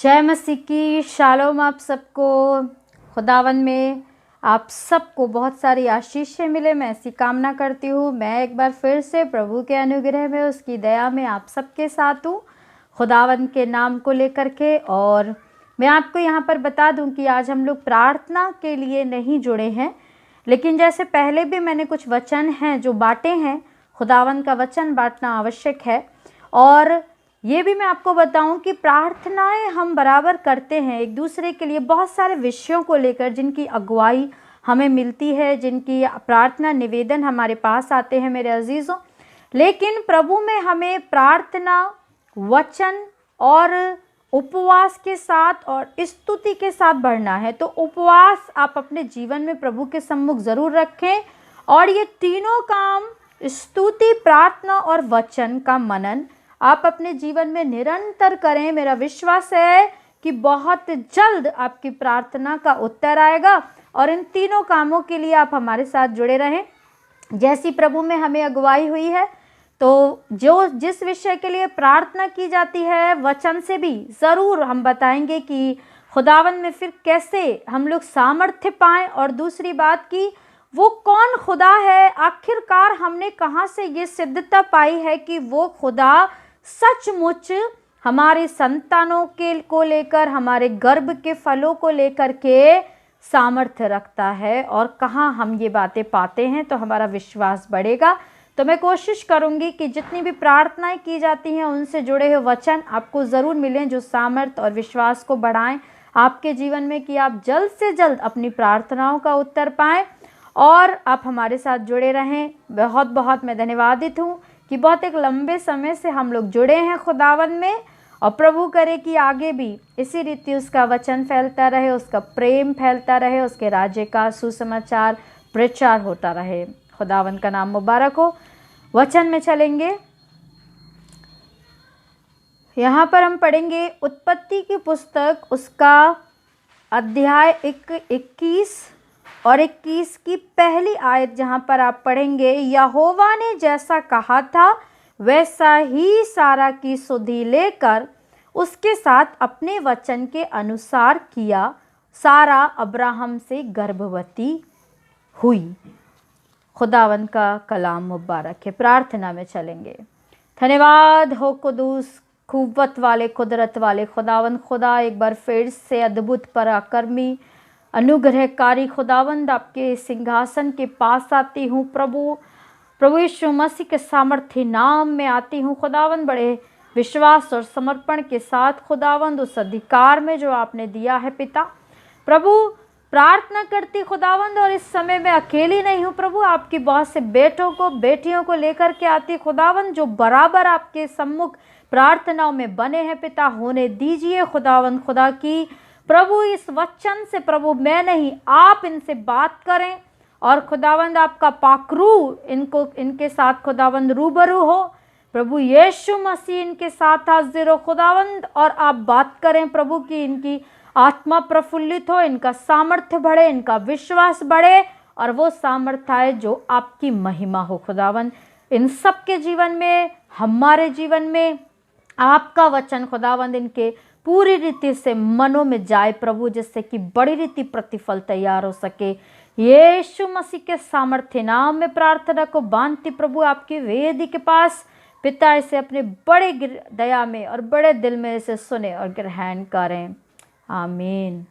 जय मसीह की शालोम आप सबको। खुदावन में आप सबको बहुत सारी आशीषें मिले, मैं ऐसी कामना करती हूँ। मैं एक बार फिर से प्रभु के अनुग्रह में, उसकी दया में आप सबके साथ हूँ, खुदावन के नाम को लेकर के। और मैं आपको यहाँ पर बता दूँ कि आज हम लोग प्रार्थना के लिए नहीं जुड़े हैं, लेकिन जैसे पहले भी मैंने कुछ वचन हैं जो बांटे हैं, खुदावन का वचन बांटना आवश्यक है। और ये भी मैं आपको बताऊं कि प्रार्थनाएं हम बराबर करते हैं एक दूसरे के लिए, बहुत सारे विषयों को लेकर जिनकी अगुवाई हमें मिलती है, जिनकी प्रार्थना निवेदन हमारे पास आते हैं मेरे अजीज़ों। लेकिन प्रभु में हमें प्रार्थना, वचन और उपवास के साथ और स्तुति के साथ बढ़ना है। तो उपवास आप अपने जीवन में प्रभु के सम्मुख ज़रूर रखें, और ये तीनों काम, स्तुति, प्रार्थना और वचन का मनन, आप अपने जीवन में निरंतर करें। मेरा विश्वास है कि बहुत जल्द आपकी प्रार्थना का उत्तर आएगा, और इन तीनों कामों के लिए आप हमारे साथ जुड़े रहें। जैसी प्रभु में हमें अगुवाई हुई है, तो जो जिस विषय के लिए प्रार्थना की जाती है, वचन से भी ज़रूर हम बताएंगे कि खुदावन में फिर कैसे हम लोग सामर्थ्य पाएं। और दूसरी बात कि वो कौन खुदा है, आखिरकार हमने कहाँ से ये सिद्धता पाई है कि वो खुदा सचमुच हमारे संतानों के को लेकर, हमारे गर्भ के फलों को लेकर के सामर्थ्य रखता है, और कहाँ हम ये बातें पाते हैं तो हमारा विश्वास बढ़ेगा। तो मैं कोशिश करूंगी कि जितनी भी प्रार्थनाएं की जाती हैं उनसे जुड़े हुए वचन आपको ज़रूर मिलें, जो सामर्थ्य और विश्वास को बढ़ाएं आपके जीवन में, कि आप जल्द से जल्द अपनी प्रार्थनाओं का उत्तर पाएं। और आप हमारे साथ जुड़े रहें। बहुत बहुत मैं धन्यवादित हूँ कि बहुत एक लंबे समय से हम लोग जुड़े हैं खुदावन में, और प्रभु करे कि आगे भी इसी रीति उसका वचन फैलता रहे, उसका प्रेम फैलता रहे, उसके राज्य का सुसमाचार प्रचार होता रहे। खुदावन का नाम मुबारक हो। वचन में चलेंगे। यहाँ पर हम पढ़ेंगे उत्पत्ति की पुस्तक, उसका अध्याय 21 और 21 की पहली आयत, जहाँ पर आप पढ़ेंगे, यहोवा ने जैसा कहा था वैसा ही सारा की सुधि लेकर उसके साथ अपने वचन के अनुसार किया। सारा अब्राहम से गर्भवती हुई। खुदावन का कलाम मुबारक है। प्रार्थना में चलेंगे। धन्यवाद हो कुदूस, कुव्वत वाले, कुदरत वाले खुदावन खुदा, एक बार फिर से अद्भुत, पराक्रमी, अनुग्रहकारी खुदावंद, आपके सिंहासन के पास आती हूँ प्रभु यीशु मसीह के सामर्थ्य नाम में आती हूँ खुदावंद, बड़े विश्वास और समर्पण के साथ खुदावंद, उस अधिकार में जो आपने दिया है पिता। प्रभु प्रार्थना करती खुदावंद, और इस समय मैं अकेली नहीं हूँ प्रभु, आपकी बहुत से बेटों को, बेटियों को लेकर के आती खुदावंद, जो बराबर आपके सम्मुख प्रार्थनाओं में बने हैं पिता। होने दीजिए खुदावंद खुदा की प्रभु इस वचन से, प्रभु मैं नहीं, आप इनसे बात करें, और खुदावंद आपका पाकरू इनके साथ खुदावंद रूबरू हो। प्रभु यीशु मसीह इनके साथ हाजिर हो खुदावंद, और आप बात करें प्रभु की इनकी आत्मा प्रफुल्लित हो, इनका सामर्थ्य बढ़े, इनका विश्वास बढ़े, और वो सामर्थ्य आए जो आपकी महिमा हो खुदावंद इन सब के जीवन में, हमारे जीवन में। आपका वचन खुदावंद इनके पूरी रीति से मनों में जाए प्रभु, जिससे कि बड़ी रीति प्रतिफल तैयार हो सके। यीशु मसीह के सामर्थ्य नाम में प्रार्थना को बांधती प्रभु आपकी वेदी के पास पिता, इसे अपने बड़े दया में और बड़े दिल में इसे सुने और ग्रहण करें। आमीन।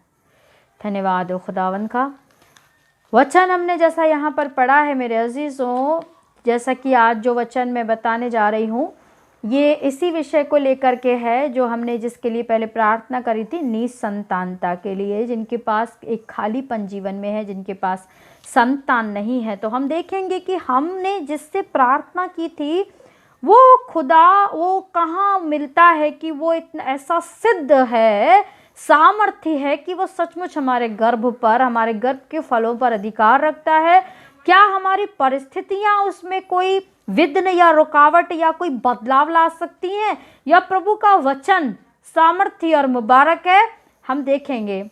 धन्यवाद हो खुदावन का। वचन हमने जैसा यहाँ पर पढ़ा है मेरे अजीज़ों, जैसा कि आज जो वचन मैं बताने जा रही हूँ, ये इसी विषय को लेकर के है जो हमने, जिसके लिए पहले प्रार्थना करी थी, निसंतानता के लिए, जिनके पास एक खालीपन जीवन में है, जिनके पास संतान नहीं है। तो हम देखेंगे कि हमने जिससे प्रार्थना की थी वो खुदा, वो कहाँ मिलता है कि वो इतना ऐसा सिद्ध है, सामर्थ्य है कि वो सचमुच हमारे गर्भ पर, हमारे गर्भ के फलों पर अधिकार रखता है। क्या हमारी परिस्थितियां उसमें कोई विघ्न या रुकावट या कोई बदलाव ला सकती हैं, या प्रभु का वचन सामर्थ्य और मुबारक है? हम देखेंगे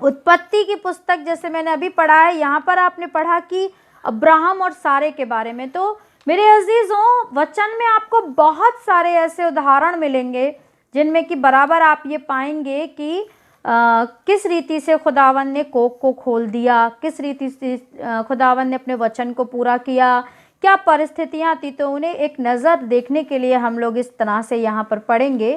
उत्पत्ति की पुस्तक, जैसे मैंने अभी पढ़ा है, यहाँ पर आपने पढ़ा कि अब्राहम और सारे के बारे में। तो मेरे अजीज़ों, वचन में आपको बहुत सारे ऐसे उदाहरण मिलेंगे जिनमें कि बराबर आप ये पाएंगे कि किस रीति से खुदावन ने कोख को खोल दिया, किस रीति से खुदावन ने अपने वचन को पूरा किया, क्या परिस्थितियां थी। तो उन्हें एक नज़र देखने के लिए हम लोग इस तरह से यहाँ पर पढ़ेंगे।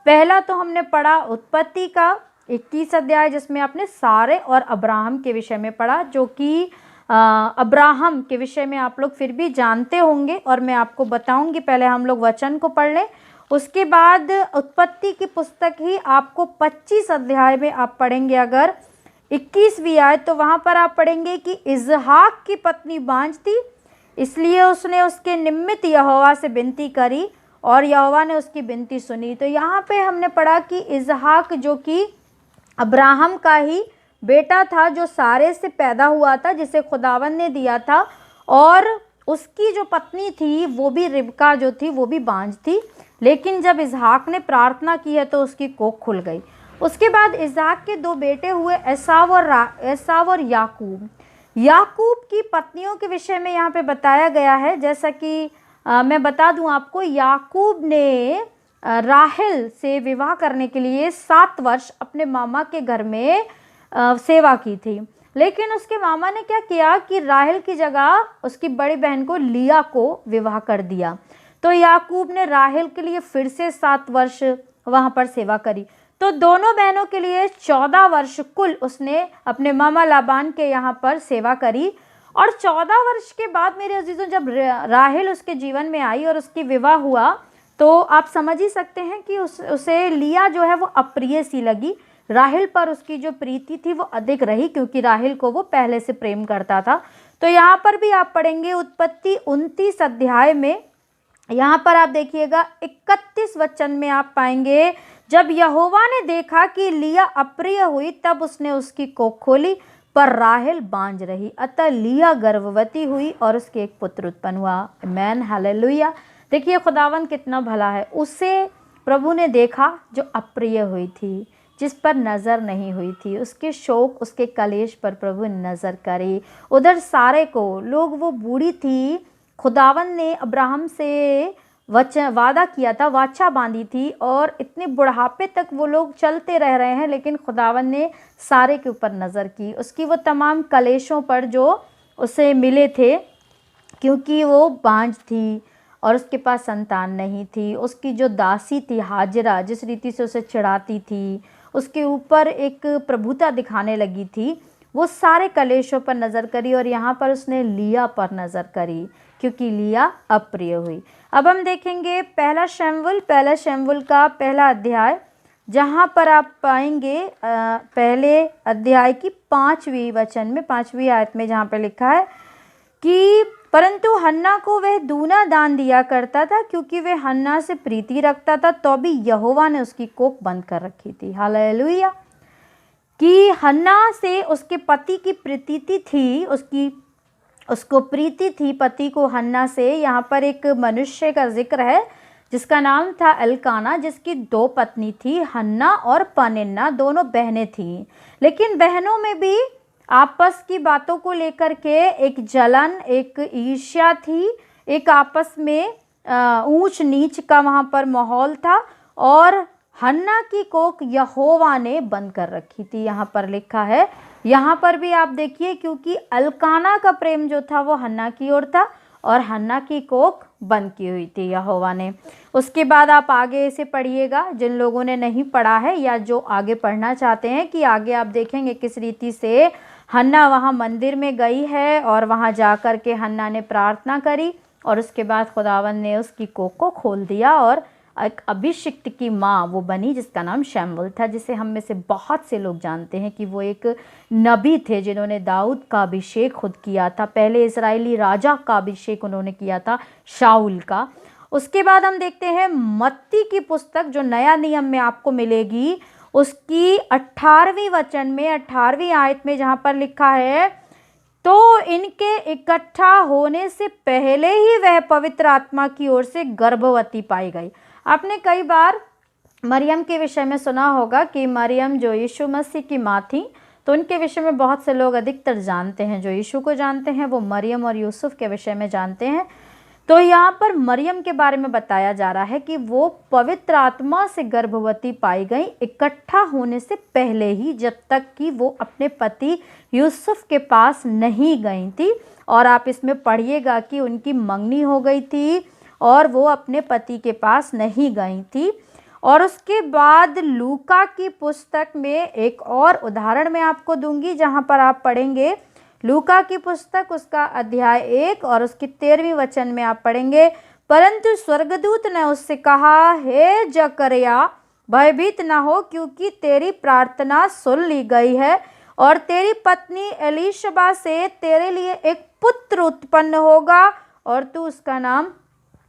पहला तो हमने पढ़ा उत्पत्ति का 21 अध्याय, जिसमें आपने सारे और अब्राहम के विषय में पढ़ा, जो कि अब्राहम के विषय में आप लोग फिर भी जानते होंगे और मैं आपको बताऊंगी। पहले हम लोग वचन को पढ़ लें, उसके बाद उत्पत्ति की पुस्तक ही आपको 25 अध्याय में आप पढ़ेंगे। अगर 21वीं आयत तो वहाँ पर आप पढ़ेंगे कि इजहाक की पत्नी बांझ थी, इसलिए उसने उसके निमित्त यहोवा से विनती करी और यहोवा ने उसकी विनती सुनी। तो यहाँ पे हमने पढ़ा कि इजहाक जो कि अब्राहम का ही बेटा था, जो सारे से पैदा हुआ था, जिसे खुदावन ने दिया था, और उसकी जो पत्नी थी वो भी रिबका जो थी वो भी बांझ थी। लेकिन जब इजहाक ने प्रार्थना की है तो उसकी कोख खुल गई। उसके बाद इजहाक के 2 बेटे हुए, एसाव और याकूब। याकूब की पत्नियों के विषय में यहाँ पे बताया गया है, जैसा कि मैं बता दूं आपको, याकूब ने राहेल से विवाह करने के लिए 7 वर्ष अपने मामा के घर में सेवा की थी। लेकिन उसके मामा ने क्या किया कि राहेल की जगह उसकी बड़ी बहन को लिया को विवाह कर दिया। तो याकूब ने राहेल के लिए फिर से 7 वर्ष वहाँ पर सेवा करी। तो दोनों बहनों के लिए 14 वर्ष कुल उसने अपने मामा लाबान के यहाँ पर सेवा करी। और 14 वर्ष के बाद मेरे अजीजों, जब राहेल उसके जीवन में आई और उसकी विवाह हुआ, तो आप समझ ही सकते हैं कि उसे लिया जो है वो अप्रिय सी लगी। राहेल पर उसकी जो प्रीति थी वो अधिक रही, क्योंकि राहेल को वो पहले से प्रेम करता था। तो यहाँ पर भी आप पढ़ेंगे उत्पत्ति 29 अध्याय में, यहाँ पर आप देखिएगा 31 वचन में आप पाएंगे, जब यहोवा ने देखा कि लिया अप्रिय हुई तब उसने उसकी कोख खोली, पर राहेल बांझ रही, अतः लिया गर्भवती हुई और उसके एक पुत्र उत्पन्न हुआ। आमीन, हालेलुया। देखिए खुदावन कितना भला है। उसे प्रभु ने देखा जो अप्रिय हुई थी, जिस पर नज़र नहीं हुई थी, उसके शोक उसके कलेश पर प्रभु ने नज़र करी। उधर सारे को लोग, वो बूढ़ी थी, खुदावन ने अब्राहम से वादा किया था, वाचा बांधी थी, और इतने बुढ़ापे तक वो लोग चलते रह रहे हैं, लेकिन खुदावन ने सारे के ऊपर नज़र की, उसकी वो तमाम कलेशों पर जो उसे मिले थे, क्योंकि वो बांझ थी और उसके पास संतान नहीं थी। उसकी जो दासी थी हाजिरा, जिस रीति से उसे चिढ़ाती थी, उसके ऊपर एक प्रभुता दिखाने लगी थी, वो सारे कलेशों पर नज़र करी। और यहाँ पर उसने लिया पर नज़र करी, क्योंकि लिया अप्रिय हुई। अब हम देखेंगे पहला शमूएल का पहला अध्याय, जहाँ पर आप पाएंगे पहले अध्याय की 5वीं वचन में, 5वीं आयत में, जहाँ पर लिखा है कि परंतु हन्ना को वह दूना दान दिया करता था, क्योंकि वह हन्ना से प्रीति रखता था, तो भी यहोवा ने उसकी कोख बंद कर रखी थी। हालेलुया। कि हन्ना से उसके पति की प्रीति थी, उसको प्रीति थी पति को हन्ना से। यहाँ पर एक मनुष्य का जिक्र है जिसका नाम था एल्काना, जिसकी 2 पत्नी थी, हन्ना और पनिन्ना, दोनों बहनें थीं। लेकिन बहनों में भी आपस की बातों को लेकर के एक जलन, एक ईर्ष्या थी, एक आपस में ऊंच नीच का वहाँ पर माहौल था। और हन्ना की कोख यहोवा ने बंद कर रखी थी, यहाँ पर लिखा है। यहाँ पर भी आप देखिए, क्योंकि अल्काना का प्रेम जो था वो हन्ना की ओर था और हन्ना की कोख बंद की हुई थी यहोवा ने। उसके बाद आप आगे इसे पढ़िएगा, जिन लोगों ने नहीं पढ़ा है या जो आगे पढ़ना चाहते हैं, कि आगे आप देखेंगे किस रीति से हन्ना वहाँ मंदिर में गई है और वहाँ जा कर के हन्ना ने प्रार्थना करी, और उसके बाद खुदावन ने उसकी कोख को खोल दिया और एक अभिषिक्त की माँ वो बनी, जिसका नाम शमूएल था, जिसे हम में से बहुत से लोग जानते हैं कि वो एक नबी थे, जिन्होंने दाऊद का अभिषेक खुद किया था। पहले इजरायली राजा का अभिषेक उन्होंने किया था, शाऊल का। उसके बाद हम देखते हैं मत्ती की पुस्तक, जो नया नियम में आपको मिलेगी, उसकी 18वीं वचन में, 18वीं आयत में, जहाँ पर लिखा है, तो इनके इकट्ठा होने से पहले ही वह पवित्र आत्मा की ओर से गर्भवती पाई गई। आपने कई बार मरियम के विषय में सुना होगा कि मरियम जो यीशु मसीह की माँ थी, तो उनके विषय में बहुत से लोग अधिकतर जानते हैं, जो यीशु को जानते हैं वो मरियम और यूसुफ के विषय में जानते हैं। तो यहाँ पर मरियम के बारे में बताया जा रहा है कि वो पवित्र आत्मा से गर्भवती पाई गई इकट्ठा होने से पहले ही, जब तक कि वो अपने पति यूसुफ के पास नहीं गई थी। और आप इसमें पढ़िएगा कि उनकी मंगनी हो गई थी और वो अपने पति के पास नहीं गई थी। और उसके बाद लूका की पुस्तक में एक और उदाहरण मैं आपको दूंगी, जहाँ पर आप पढ़ेंगे लूका की पुस्तक उसका अध्याय 1 और उसकी 13वीं वचन में आप पढ़ेंगे, परंतु स्वर्गदूत ने उससे कहा, हे जकरिया, भयभीत न हो, क्योंकि तेरी प्रार्थना सुन ली गई है और तेरी पत्नी एलीशबा से तेरे लिए एक पुत्र उत्पन्न होगा और तू उसका नाम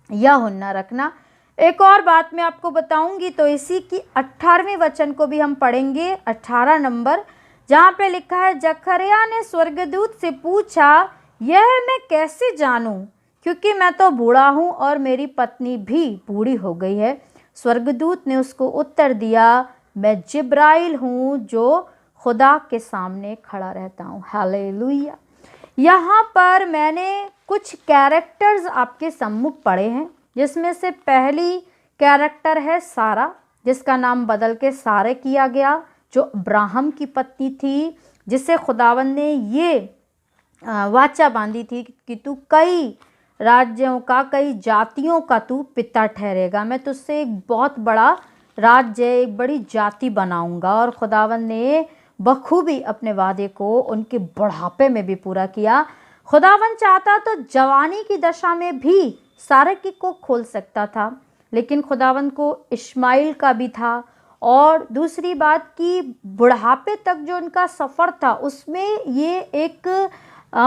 यूहन्ना रखना। एक और बात मैं आपको बताऊंगी, तो इसी की 18वें वचन को भी हम पढ़ेंगे, 18 नंबर, जहाँ पे लिखा है, जकरिया ने स्वर्गदूत से पूछा, यह मैं कैसे जानूं, क्योंकि मैं तो बूढ़ा हूँ और मेरी पत्नी भी बूढ़ी हो गई है। स्वर्गदूत ने उसको उत्तर दिया, मैं जिब्राइल हूँ जो खुदा के सामने खड़ा रहता हूँ। हालेलुया। यहाँ पर मैंने कुछ कैरेक्टर्स आपके सम्मुख पढ़े हैं, जिसमें से पहली कैरेक्टर है सारा, जिसका नाम बदल के सारे किया गया, जो अब्राहम की पत्नी थी, जिसे खुदावन ने ये वाचा बांधी थी कि तू कई राज्यों का, कई जातियों का तू पिता ठहरेगा, मैं तुझसे एक बहुत बड़ा राज्य, एक बड़ी जाति बनाऊंगा। और खुदावन ने बखूबी अपने वादे को उनके बुढ़ापे में भी पूरा किया। खुदावन चाहता तो जवानी की दशा में भी सारे की को खोल सकता था, लेकिन खुदावन को इश्माइल का भी था। और दूसरी बात कि बुढ़ापे तक जो उनका सफ़र था, उसमें ये एक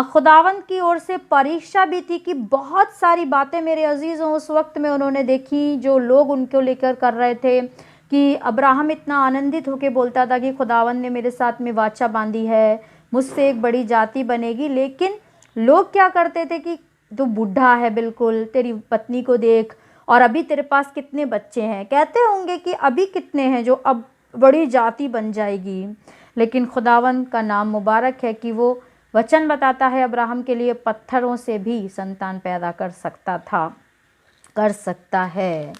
खुदावन की ओर से परीक्षा भी थी कि बहुत सारी बातें मेरे अजीज़ों उस वक्त में उन्होंने देखी, जो लोग उनको लेकर कर रहे थे कि अब्राहम इतना आनंदित होकर बोलता था कि खुदावन ने मेरे साथ में वाचा बांधी है, मुझसे एक बड़ी जाति बनेगी। लेकिन लोग क्या करते थे कि तू बूढ़ा है बिल्कुल, तेरी पत्नी को देख, और अभी तेरे पास कितने बच्चे हैं, कहते होंगे कि अभी कितने हैं जो अब बड़ी जाति बन जाएगी। लेकिन खुदावन का नाम मुबारक है कि वो वचन बताता है अब्राहम के लिए पत्थरों से भी संतान पैदा कर सकता था, कर सकता है।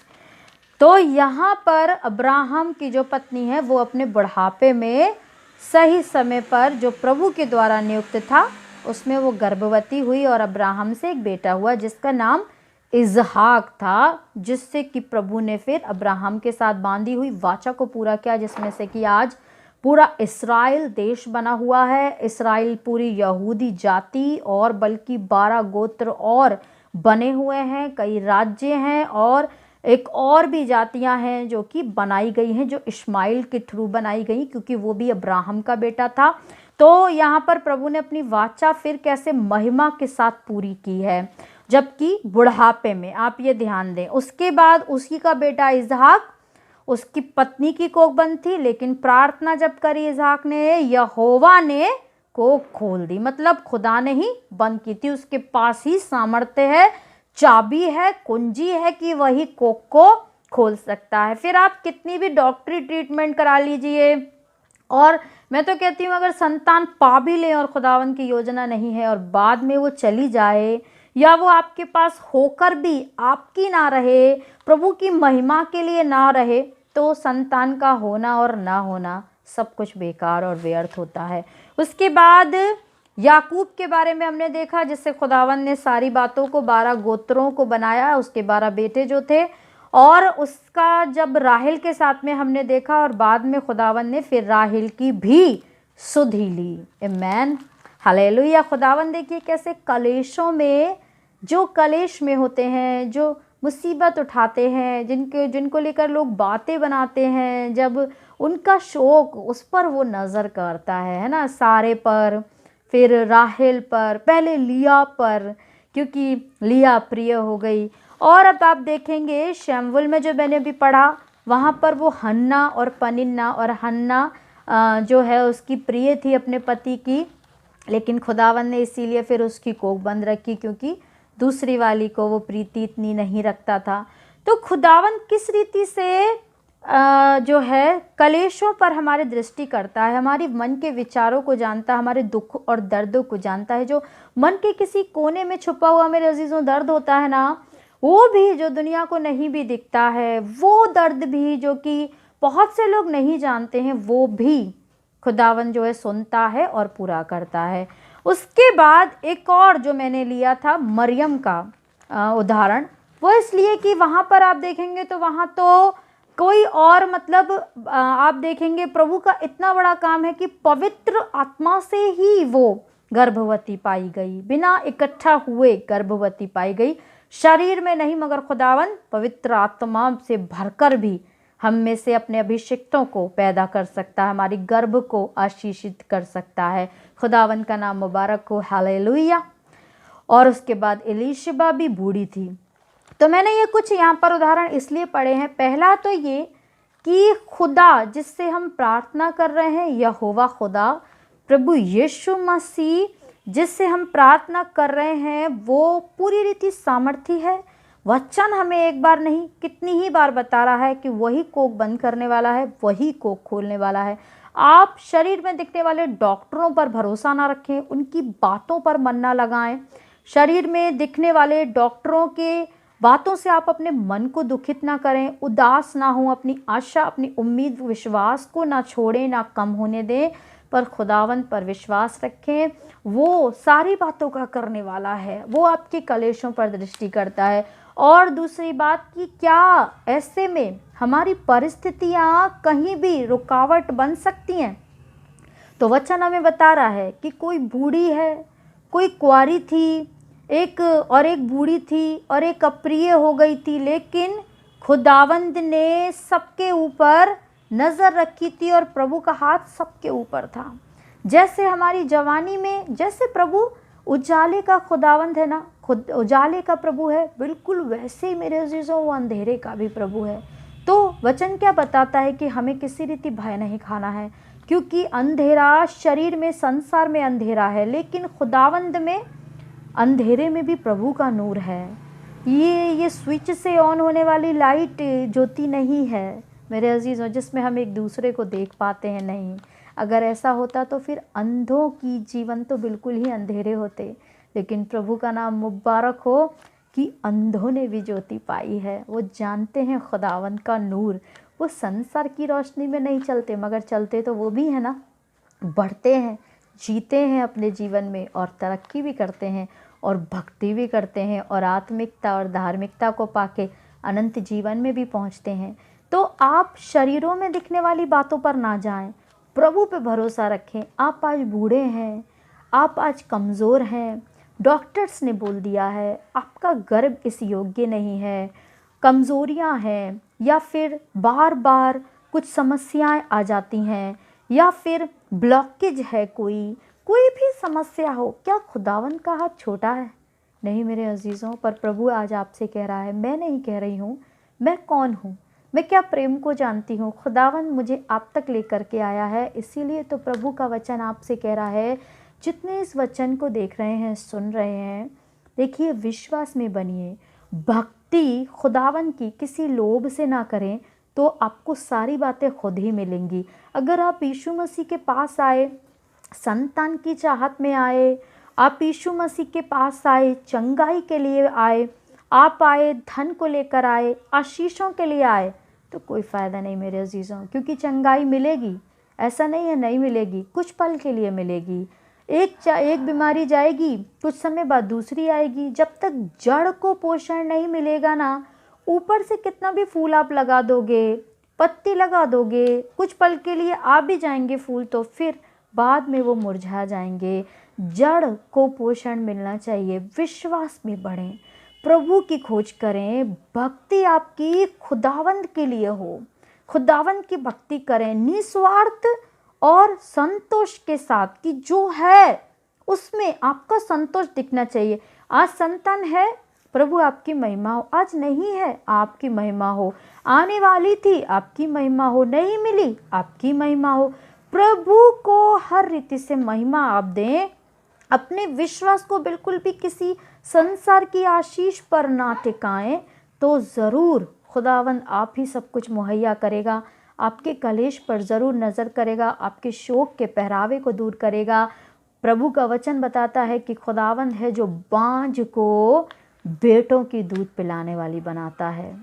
तो यहाँ पर अब्राहम की जो पत्नी है वो अपने बुढ़ापे में सही समय पर जो प्रभु के द्वारा नियुक्त था उसमें वो गर्भवती हुई और अब्राहम से एक बेटा हुआ जिसका नाम इजहाक था, जिससे कि प्रभु ने फिर अब्राहम के साथ बांधी हुई वाचा को पूरा किया, जिसमें से कि आज पूरा इस्राएल देश बना हुआ है। इस्राएल पूरी यहूदी जाति और बल्कि 12 गोत्र और बने हुए हैं, कई राज्य हैं और एक और भी जातियां हैं जो कि बनाई गई हैं, जो इश्माइल के थ्रू बनाई गई, क्योंकि वो भी अब्राहम का बेटा था। तो यहाँ पर प्रभु ने अपनी वाचा फिर कैसे महिमा के साथ पूरी की है, जबकि बुढ़ापे में, आप ये ध्यान दें। उसके बाद उसी का बेटा इसहाक, उसकी पत्नी की कोख बंद थी, लेकिन प्रार्थना जब करी इसहाक ने, यहोवा ने कोख खोल दी, मतलब खुदा ने ही बंद की थी। उसके पास ही सामर्थ्य है, चाबी है, कुंजी है कि वही कोख को खोल सकता है। फिर आप कितनी भी डॉक्टरी ट्रीटमेंट करा लीजिए, और मैं तो कहती हूँ अगर संतान पा भी लें और खुदावन की योजना नहीं है और बाद में वो चली जाए, या वो आपके पास होकर भी आपकी ना रहे, प्रभु की महिमा के लिए ना रहे, तो संतान का होना और ना होना सब कुछ बेकार और व्यर्थ होता है। उसके बाद याकूब के बारे में हमने देखा, जिससे खुदावन ने सारी बातों को 12 गोत्रों को बनाया, उसके 12 बेटे जो थे, और उसका जब राहेल के साथ में हमने देखा, और बाद में खुदावन ने फिर राहेल की भी सुध ही ली। आमीन, हालेलुया। खुदावन देखिए कैसे कलेशों में, जो कलेश में होते हैं, जो मुसीबत उठाते हैं, जिनको लेकर लोग बातें बनाते हैं, जब उनका शौक उस पर वो नज़र करता है ना, सारे पर, फिर राहेल पर, पहले लिया पर, क्योंकि लिया प्रिय हो गई। और अब आप देखेंगे शमूएल में जो मैंने भी पढ़ा, वहाँ पर वो हन्ना और पनिन्ना, और हन्ना जो है उसकी प्रिय थी अपने पति की, लेकिन खुदावन ने इसीलिए फिर उसकी कोख बंद रखी, क्योंकि दूसरी वाली को वो प्रीति इतनी नहीं रखता था। तो खुदावन किस रीति से जो है कलेशों पर हमारी दृष्टि करता है, हमारी मन के विचारों को जानता है, हमारे दुख और दर्दों को जानता है। जो मन के किसी कोने में छुपा हुआ मेरे अजीज़ों दर्द होता है ना, वो भी जो दुनिया को नहीं भी दिखता है, वो दर्द भी जो कि बहुत से लोग नहीं जानते हैं, वो भी खुदावन जो है सुनता है और पूरा करता है। उसके बाद एक और जो मैंने लिया था मरियम का उदाहरण, वो इसलिए कि वहाँ पर आप देखेंगे तो वहाँ तो कोई और मतलब आप देखेंगे प्रभु का इतना बड़ा काम है कि पवित्र आत्मा से ही वो गर्भवती पाई गई, बिना इकट्ठा हुए गर्भवती पाई गई, शरीर में नहीं मगर खुदावन पवित्र आत्मा से भरकर भी हम में से अपने अभिषिक्तों को पैदा कर सकता है, हमारी गर्भ को आशीषित कर सकता है। खुदावन का नाम मुबारक हो, हालेलुया। और उसके बाद एलीशबा भी बूढ़ी थी। तो मैंने ये कुछ यहाँ पर उदाहरण इसलिए पढ़े हैं। पहला तो ये कि खुदा जिससे हम प्रार्थना कर रहे हैं, यहोवा खुदा प्रभु यीशु मसीह जिससे हम प्रार्थना कर रहे हैं, वो पूरी रीति सामर्थी है। वचन हमें एक बार नहीं कितनी ही बार बता रहा है कि वही कोख बंद करने वाला है, वही कोख खोलने वाला है। आप शरीर में दिखने वाले डॉक्टरों पर भरोसा ना रखें, उनकी बातों पर मन ना लगाएं। शरीर में दिखने वाले डॉक्टरों के बातों से आप अपने मन को दुखित ना करें, उदास ना हो, अपनी आशा अपनी उम्मीद विश्वास को ना छोड़ें, ना कम होने दें, पर खुदावंत पर विश्वास रखें। वो सारी बातों का करने वाला है, वो आपके कलेशों पर दृष्टि करता है। और दूसरी बात कि क्या ऐसे में हमारी परिस्थितियाँ कहीं भी रुकावट बन सकती हैं, तो वचन हमें बता रहा है कि कोई बूढ़ी है, कोई कुंवारी थी, एक बूढ़ी थी और एक अप्रिय हो गई थी, लेकिन खुदावंद ने सबके ऊपर नज़र रखी थी और प्रभु का हाथ सबके ऊपर था। जैसे हमारी जवानी में जैसे प्रभु उजाले का खुदावंद है ना, खुद उजाले का प्रभु है, बिल्कुल वैसे ही मेरे अजीज़ों वो अंधेरे का भी प्रभु है। तो वचन क्या बताता है कि हमें किसी रीति भय नहीं खाना है, क्योंकि अंधेरा शरीर में संसार में अंधेरा है, लेकिन खुदावंद में अंधेरे में भी प्रभु का नूर है। ये स्विच से ऑन होने वाली लाइट ज्योति नहीं है मेरे अजीज़ों, जिसमें हम एक दूसरे को देख पाते हैं, नहीं। अगर ऐसा होता तो फिर अंधों की जीवन तो बिल्कुल ही अंधेरे होते, लेकिन प्रभु का नाम मुबारक हो कि अंधों ने भी ज्योति पाई है। वो जानते हैं खुदावंद का नूर। वो संसार की रोशनी में नहीं चलते, मगर चलते तो वो भी है ना, बढ़ते हैं, जीते हैं अपने जीवन में और तरक्की भी करते हैं और भक्ति भी करते हैं और आत्मिकता और धार्मिकता को पाके अनंत जीवन में भी पहुंचते हैं। तो आप शरीरों में दिखने वाली बातों पर ना जाएं, प्रभु पे भरोसा रखें। आप आज बूढ़े हैं, आप आज कमज़ोर हैं, डॉक्टर्स ने बोल दिया है आपका गर्भ इस योग्य नहीं है, कमज़ोरियां हैं, या फिर बार बार कुछ समस्याएं आ जाती हैं, या फिर ब्लॉकेज है, कोई भी समस्या हो, क्या खुदावन का हाथ छोटा है? नहीं मेरे अजीज़ों, पर प्रभु आज आपसे कह रहा है, मैं नहीं कह रही हूँ, मैं कौन हूँ, मैं क्या प्रेम को जानती हूँ। खुदावन मुझे आप तक लेकर के आया है, इसीलिए तो प्रभु का वचन आपसे कह रहा है, जितने इस वचन को देख रहे हैं, सुन रहे हैं, देखिए विश्वास में बनिए, भक्ति खुदावन की किसी लोभ से ना करें, तो आपको सारी बातें खुद ही मिलेंगी। अगर आप यीशु मसीह के पास आए, संतान की चाहत में आए, आप यीशु मसीह के पास आए, चंगाई के लिए आए, आप आए धन को लेकर आए, आशीषों के लिए आए, तो कोई फ़ायदा नहीं मेरे अजीज़ों, क्योंकि चंगाई मिलेगी, ऐसा नहीं है नहीं मिलेगी, कुछ पल के लिए मिलेगी। एक बीमारी जाएगी, कुछ समय बाद दूसरी आएगी। जब तक जड़ को पोषण नहीं मिलेगा ना, ऊपर से कितना भी फूल आप लगा दोगे, पत्ती लगा दोगे, कुछ पल के लिए आ भी जाएंगे फूल, तो फिर बाद में वो मुरझा जाएंगे। जड़ को पोषण मिलना चाहिए। विश्वास में बढ़ें, प्रभु की खोज करें, भक्ति आपकी खुदावंद के लिए हो, खुदावंद की भक्ति करें निस्वार्थ और संतोष के साथ, कि जो है उसमें आपका संतोष दिखना चाहिए। आज संतान है, प्रभु आपकी महिमा हो, आज नहीं है आपकी महिमा हो, आने वाली थी आपकी महिमा हो, नहीं मिली आपकी महिमा हो। प्रभु को हर रीति से महिमा आप दें, अपने विश्वास को बिल्कुल भी किसी संसार की आशीष पर ना टिकाएं, तो ज़रूर खुदावंद आप ही सब कुछ मुहैया करेगा, आपके कलेश पर ज़रूर नज़र करेगा, आपके शोक के पहरावे को दूर करेगा। प्रभु का वचन बताता है कि खुदावंद है जो बाँझ को बेटों की दूध पिलाने वाली बनाता है।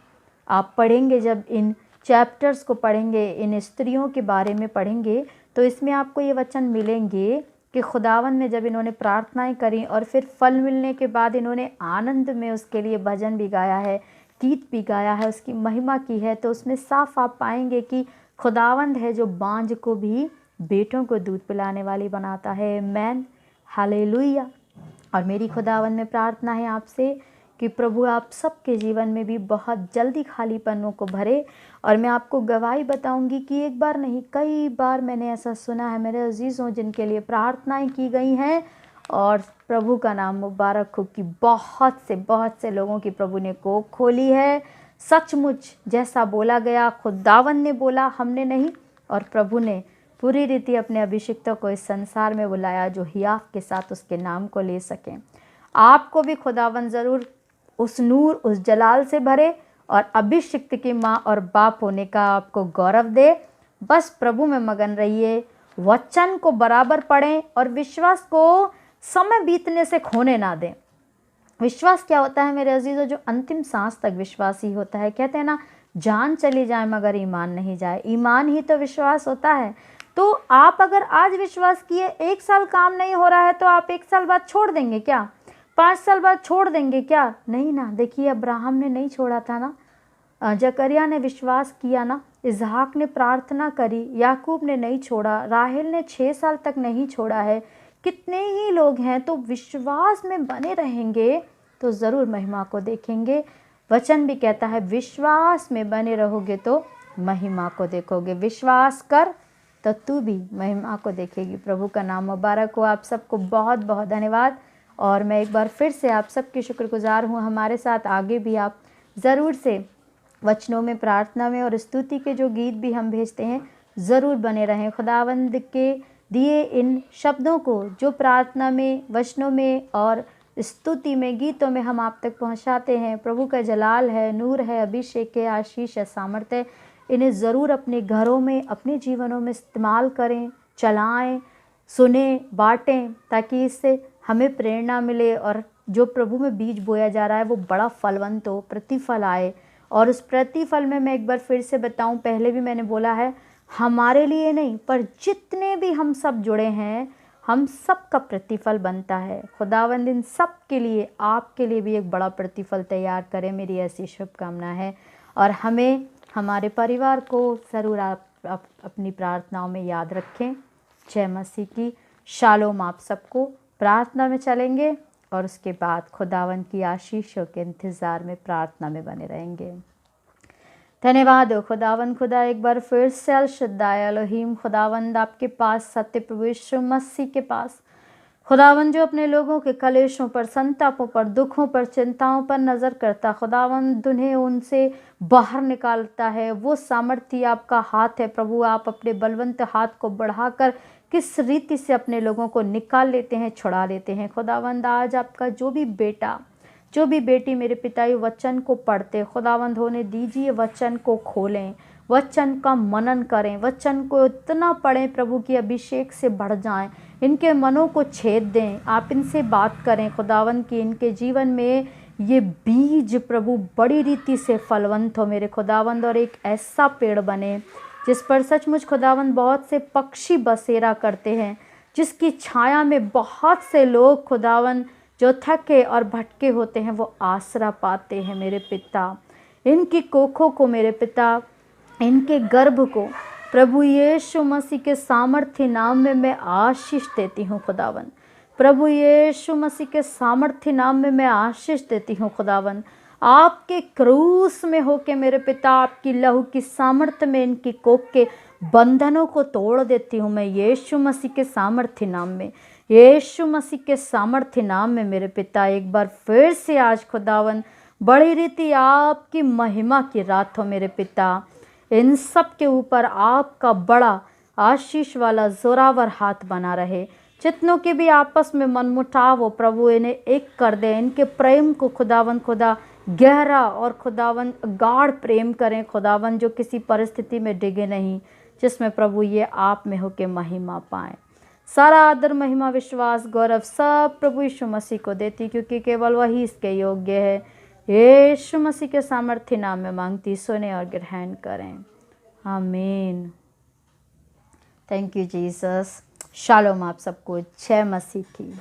आप पढ़ेंगे, जब इन चैप्टर्स को पढ़ेंगे, इन स्त्रियों के बारे में पढ़ेंगे, तो इसमें आपको ये वचन मिलेंगे कि खुदावंद ने जब इन्होंने प्रार्थनाएं करी और फिर फल मिलने के बाद इन्होंने आनंद में उसके लिए भजन भी गाया है, गीत भी गाया है, उसकी महिमा की है, तो उसमें साफ आप पाएंगे कि खुदावंद है जो बाँझ को भी बेटों को दूध पिलाने वाली बनाता है। Man hallelujah. और मेरी खुदावंद में प्रार्थना है आपसे कि प्रभु आप सबके जीवन में भी बहुत जल्दी खालीपनों को भरे। और मैं आपको गवाही बताऊंगी कि एक बार नहीं, कई बार मैंने ऐसा सुना है मेरे अजीज़ों, जिनके लिए प्रार्थनाएं की गई हैं, और प्रभु का नाम मुबारक हो कि बहुत से लोगों की प्रभु ने कोख खोली है। सचमुच जैसा बोला गया, खुदावंद ने बोला, हमने नहीं, और प्रभु ने पूरी रीति अपने अभिषिक्तों को इस संसार में बुलाया जो हियाव के साथ उसके नाम को ले सकें। आपको भी खुदावंद ज़रूर उस नूर, उस जलाल से भरे और अभिषिक्त की माँ और बाप होने का आपको गौरव दे। बस प्रभु में मगन रहिए, वचन को बराबर पढ़ें और विश्वास को समय बीतने से खोने ना दें। विश्वास क्या होता है मेरे अजीज़ों? जो अंतिम सांस तक विश्वासी होता है। कहते हैं ना, जान चली जाए मगर ईमान नहीं जाए। ईमान ही तो विश्वास होता है। तो आप अगर आज विश्वास किए, 1 साल काम नहीं हो रहा है, तो आप 1 साल बाद छोड़ देंगे क्या? 5 साल बाद छोड़ देंगे क्या? नहीं ना। देखिए, अब्राहम ने नहीं छोड़ा था ना, जकरिया ने विश्वास किया ना, इसहाक ने प्रार्थना करी, याकूब ने नहीं छोड़ा, राहेल ने 6 साल तक नहीं छोड़ा है। कितने ही लोग हैं। तो विश्वास में बने रहेंगे तो ज़रूर महिमा को देखेंगे। वचन भी कहता है विश्वास में बने रहोगे तो महिमा को देखोगे। विश्वास कर तो तू भी महिमा को देखेगी। प्रभु का नाम मुबारक हो। आप सबको बहुत बहुत धन्यवाद। और मैं एक बार फिर से आप सबकी शुक्रगुजार हूँ। हमारे साथ आगे भी आप ज़रूर से वचनों में, प्रार्थना में और स्तुति के जो गीत भी हम भेजते हैं, ज़रूर बने रहें। खुदावंद के दिए इन शब्दों को जो प्रार्थना में, वचनों में और स्तुति में, गीतों में हम आप तक पहुंचाते हैं, प्रभु का जलाल है, नूर है, अभिषेक है, आशीष है, सामर्थ्य है, इन्हें ज़रूर अपने घरों में, अपने जीवनों में इस्तेमाल करें, चलाएं, सुने, बाँटें, ताकि इससे हमें प्रेरणा मिले और जो प्रभु में बीज बोया जा रहा है वो बड़ा फलवंत हो, प्रतिफल आए। और उस प्रतिफल में मैं एक बार फिर से बताऊं, पहले भी मैंने बोला है, हमारे लिए नहीं पर जितने भी हम सब जुड़े हैं, हम सब का प्रतिफल बनता है। खुदावंद इन सब के लिए, आपके लिए भी एक बड़ा प्रतिफल तैयार करें, मेरी ऐसी शुभकामना है। और हमें, हमारे परिवार को ज़रूर आप अपनी प्रार्थनाओं में याद रखें। जय मसीह की। शालोम। आप सबको प्रार्थना में चलेंगे और उसके बाद खुदावंद की आशीषों के इंतज़ार में प्रार्थना में बने रहेंगे। धन्यवाद हो खुदावंद। खुदा एक बार फिर से अल शद्दाय एलोहीम, खुदावंद आपके पास, सत्य प्रभु यीशु मसीह के पास, खुदावंद जो अपने लोगों के कलेशों पर, संतापों पर, दुखों पर, चिंताओं पर नज़र करता, खुदावंद उन्हें उनसे बाहर निकालता है। वो सामर्थ्य आपका हाथ है प्रभु। आप अपने बलवंत हाथ को बढ़ाकर किस रीति से अपने लोगों को निकाल लेते हैं, छुड़ा लेते हैं। खुदावंद आज आपका जो भी बेटा, जो भी बेटी मेरे पिता ये वचन को पढ़ते, खुदावंद होने दीजिए, वचन को खोलें, वचन का मनन करें, वचन को इतना पढ़ें प्रभु की अभिषेक से बढ़ जाएं, इनके मनों को छेद दें। आप इनसे बात करें खुदावंद की इनके जीवन में ये बीज प्रभु बड़ी रीति से फलवंत हो मेरे खुदावंद, और एक ऐसा पेड़ बने जिस पर सचमुच खुदावंद बहुत से पक्षी बसेरा करते हैं, जिसकी छाया में बहुत से लोग खुदावंद जो थके और भटके होते हैं वो आसरा पाते हैं मेरे पिता। इनकी कोखों को मेरे पिता, इनके गर्भ को प्रभु यीशु मसीह के सामर्थ्य नाम में मैं आशीष देती हूँ खुदावंद। प्रभु यीशु मसीह के सामर्थ्य नाम में मैं आशीष देती हूँ खुदावंद। आपके क्रूस में होके मेरे पिता, आपकी लहू की सामर्थ्य में इनकी कोख के बंधनों को तोड़ देती हूँ मैं यीशु मसीह के सामर्थ्य नाम में, यीशु मसीह के सामर्थ्य नाम में मेरे पिता। एक बार फिर से आज खुदावंद बड़ी रीति आपकी महिमा की रात हो मेरे पिता। इन सब के ऊपर आपका बड़ा आशीष वाला जोरावर हाथ बना रहे। जितनों के भी आपस में मनमुटाव हो प्रभु, इन्हें एक कर दे। इनके प्रेम को खुदावंद खुदा गहरा और खुदावन गाढ़ प्रेम करें खुदावन, जो किसी परिस्थिति में डिगे नहीं, जिसमें प्रभु ये आप में होके महिमा पाएं। सारा आदर महिमा विश्वास गौरव सब प्रभु यीशु मसीह को देती, क्योंकि केवल वही इसके योग्य है। यीशु मसीह के सामर्थ्य नाम में मांगती, सुने और ग्रहण करें। आमीन। Thank you Jesus. शालोम आप सबको। जय मसीह की।